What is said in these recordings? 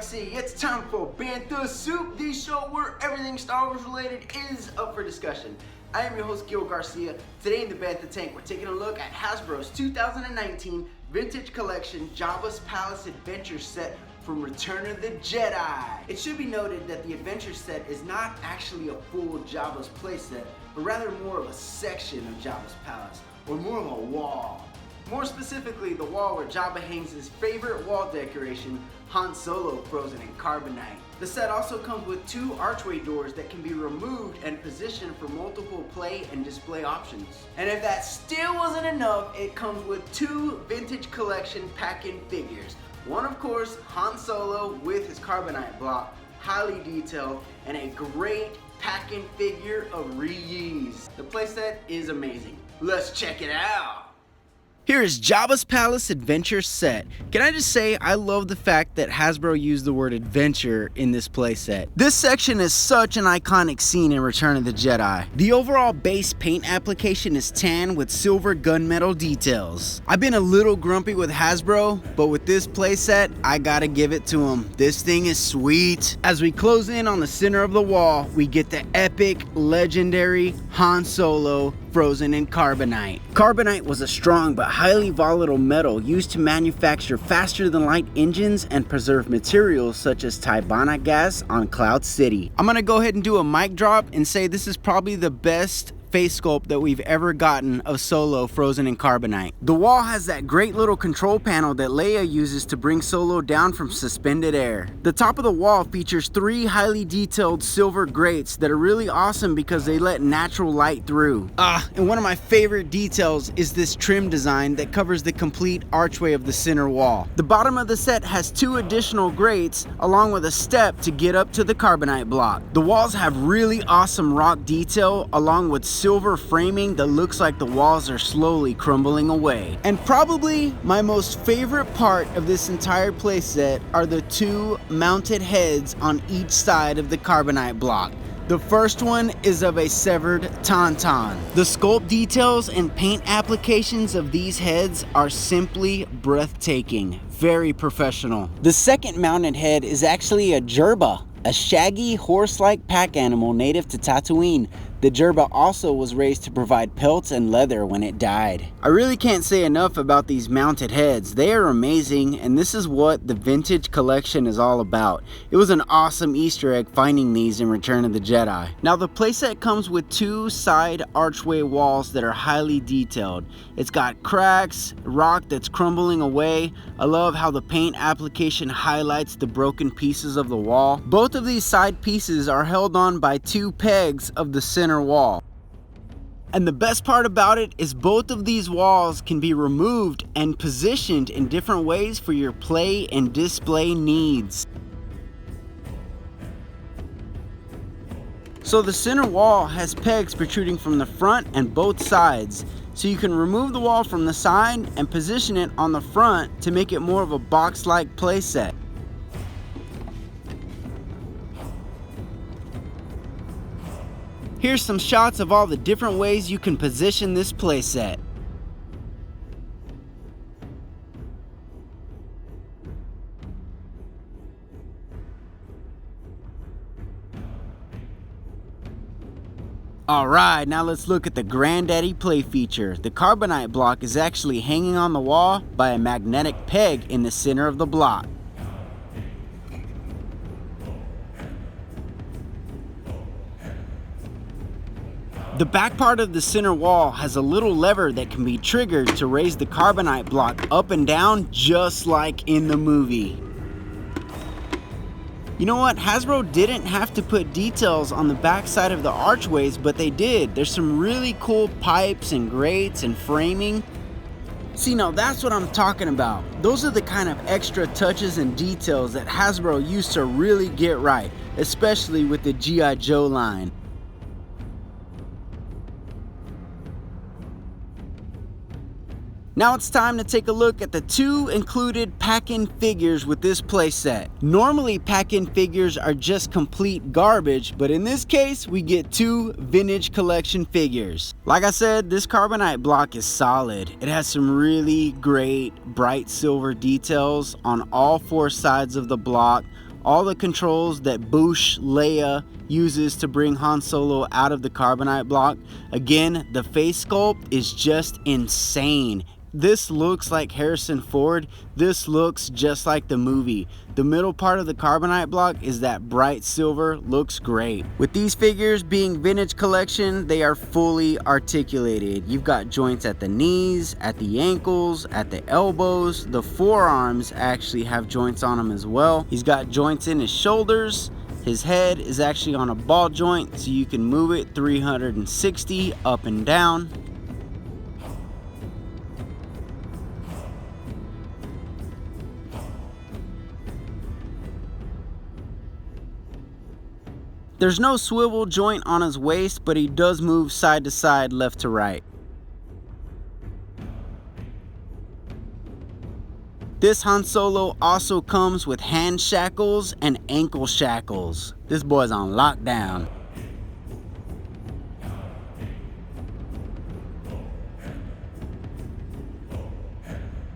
Galaxy. It's time for Bantha Soup, the show where everything Star Wars related is up for discussion. I am your host, Gil Garcia. Today in the Bantha Tank, we're taking a look at Hasbro's 2019 Vintage Collection JABBA'S Palace Adventure Set from Return of the Jedi. It should be noted that the adventure set is not actually a full Jabba's playset, but rather more of a section of Jabba's palace, or more of a wall. More specifically, the wall where Jabba hangs his favorite wall decoration, Han Solo frozen in carbonite. The set also comes with 2 archway doors that can be removed and positioned for multiple play and display options. And if that still wasn't enough, it comes with 2 Vintage Collection pack-in figures. One, of course, Han Solo with his carbonite block, highly detailed, and a great pack-in figure of Reese. The playset is amazing. Let's check it out. Here is Jabba's Palace Adventure Set. Can I just say I love the fact that Hasbro used the word adventure in this playset. This section is such an iconic scene in Return of the Jedi. The overall base paint application is tan with silver gunmetal details. I've been a little grumpy with Hasbro, but with this playset, I gotta give it to them. This thing is sweet. As we close in on the center of the wall, we get the epic, legendary Han Solo frozen in carbonite. Carbonite was a strong but highly volatile metal used to manufacture faster than light engines and preserve materials such as Tibana gas on Cloud City. I'm gonna go ahead and do a mic drop and say this is probably the best face sculpt that we've ever gotten of Solo frozen in carbonite. The wall has that great little control panel that Leia uses to bring Solo down from suspended air. The top of the wall features 3 highly detailed silver grates that are really awesome because they let natural light through. And one of my favorite details is this trim design that covers the complete archway of the center wall. The bottom of the set has 2 additional grates along with a step to get up to the carbonite block. The walls have really awesome rock detail along with silver framing that looks like the walls are slowly crumbling away. And probably my most favorite part of this entire playset are the 2 mounted heads on each side of the carbonite block. The first one is of a severed tauntaun. The sculpt details and paint applications of these heads are simply breathtaking. Very professional. The second mounted head is actually a jerba, a shaggy horse-like pack animal native to Tatooine. The jerba also was raised to provide pelts and leather when it died. I really can't say enough about these mounted heads. They are amazing, and this is what the Vintage Collection is all about. It was an awesome Easter egg finding these in Return of the Jedi. Now the playset comes with 2 side archway walls that are highly detailed. It's got cracks, rock that's crumbling away. I love how the paint application highlights the broken pieces of the wall. Both of these side pieces are held on by 2 pegs of the center wall. And the best part about it is both of these walls can be removed and positioned in different ways for your play and display needs. So the center wall has pegs protruding from the front and both sides. So you can remove the wall from the side and position it on the front to make it more of a box-like playset. Here's some shots of all the different ways you can position this playset. Alright, now let's look at the Granddaddy play feature. The carbonite block is actually hanging on the wall by a magnetic peg in the center of the block. The back part of the center wall has a little lever that can be triggered to raise the carbonite block up and down just like in the movie. You know what? Hasbro didn't have to put details on the back side of the archways, but they did. There's some really cool pipes and grates and framing. See, now that's what I'm talking about. Those are the kind of extra touches and details that Hasbro used to really get right, especially with the G.I. Joe line. Now it's time to take a look at the 2 included pack-in figures with this playset. Normally pack-in figures are just complete garbage, but in this case we get 2 Vintage Collection figures. Like I said, this carbonite block is solid. It has some really great bright silver details on all 4 sides of the block, all the controls that Boushh Leia uses to bring Han Solo out of the carbonite block. Again, the face sculpt is just insane. This looks like Harrison Ford. This looks just like the movie. The middle part of the carbonite block is that bright silver, looks great. With these figures being vintage collection, they are fully articulated. You've got joints at the knees, at the ankles, at the elbows. The forearms actually have joints on them as well. He's got joints in his shoulders. His head is actually on a ball joint, so you can move it 360 up and down. There's no swivel joint on his waist, but he does move side to side, left to right. This Han Solo also comes with hand shackles and ankle shackles. This boy's on lockdown.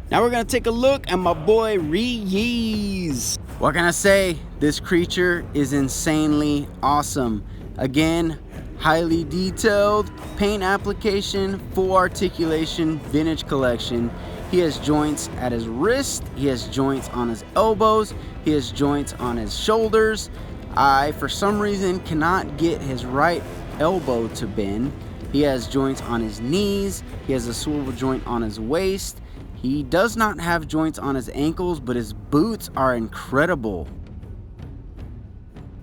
Now we're gonna take a look at my boy Ree-Yeez. What can I say? This creature is insanely awesome. Again, highly detailed paint application, full articulation, vintage collection. He has joints at his wrist, he has joints on his elbows, he has joints on his shoulders. I, for some reason, cannot get his right elbow to bend. He has joints on his knees, he has a swivel joint on his waist. He does not have joints on his ankles, but his boots are incredible.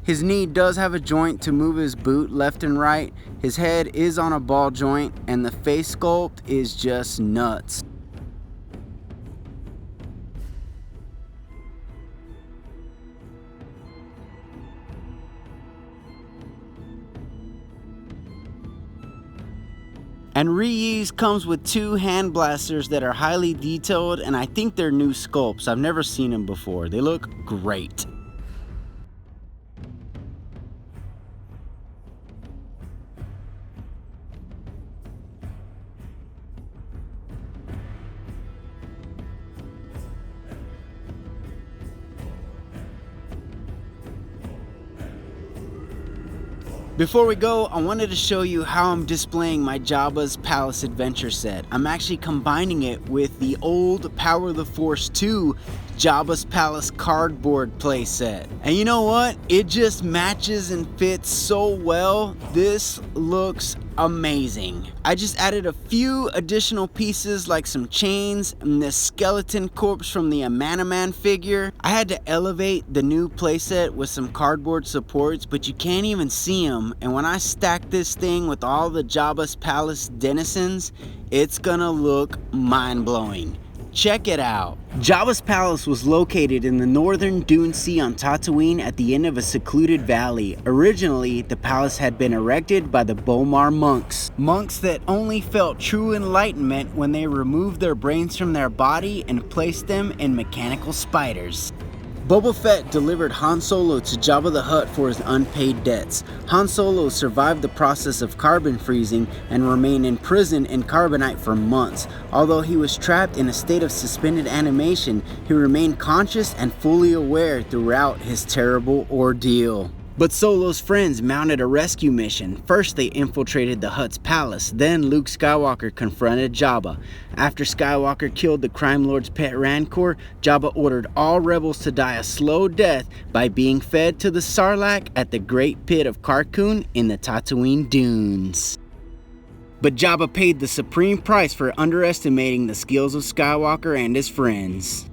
His knee does have a joint to move his boot left and right. His head is on a ball joint, and the face sculpt is just nuts. And Ree-Yeez comes with two hand blasters that are highly detailed, and I think they're new sculpts. I've never seen them before. They look great. Before we go, I wanted to show you how I'm displaying my Jabba's Palace Adventure set. I'm actually combining it with the old Power of the Force 2 Jabba's Palace cardboard play set. And you know what? It just matches and fits so well. This looks amazing. I just added a few additional pieces like some chains and this skeleton corpse from the Amanaman figure. I had to elevate the new playset with some cardboard supports, but you can't even see them. And when I stack this thing with all the Jabba's Palace denizens, it's gonna look mind-blowing. Check it out. Jabba's Palace was located in the northern Dune Sea on Tatooine at the end of a secluded valley. Originally, the palace had been erected by the Bomar monks. Monks that only felt true enlightenment when they removed their brains from their body and placed them in mechanical spiders. Boba Fett delivered Han Solo to Jabba the Hutt for his unpaid debts. Han Solo survived the process of carbon freezing and remained imprisoned in carbonite for months. Although he was trapped in a state of suspended animation, he remained conscious and fully aware throughout his terrible ordeal. But Solo's friends mounted a rescue mission. First they infiltrated the Hutt's palace, then Luke Skywalker confronted Jabba. After Skywalker killed the crime lord's pet Rancor, Jabba ordered all rebels to die a slow death by being fed to the Sarlacc at the Great Pit of Carkoon in the Tatooine Dunes. But Jabba paid the supreme price for underestimating the skills of Skywalker and his friends.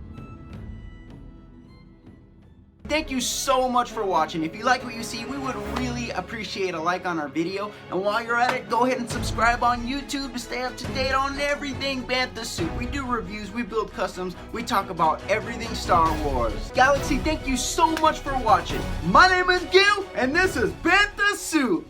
Thank you so much for watching. If you like what you see, we would really appreciate a like on our video. And while you're at it, go ahead and subscribe on YouTube to stay up to date on everything Bantha Soup. We do reviews, we build customs, we talk about everything Star Wars. Galaxy, thank you so much for watching. My name is Gil, and this is Bantha Soup.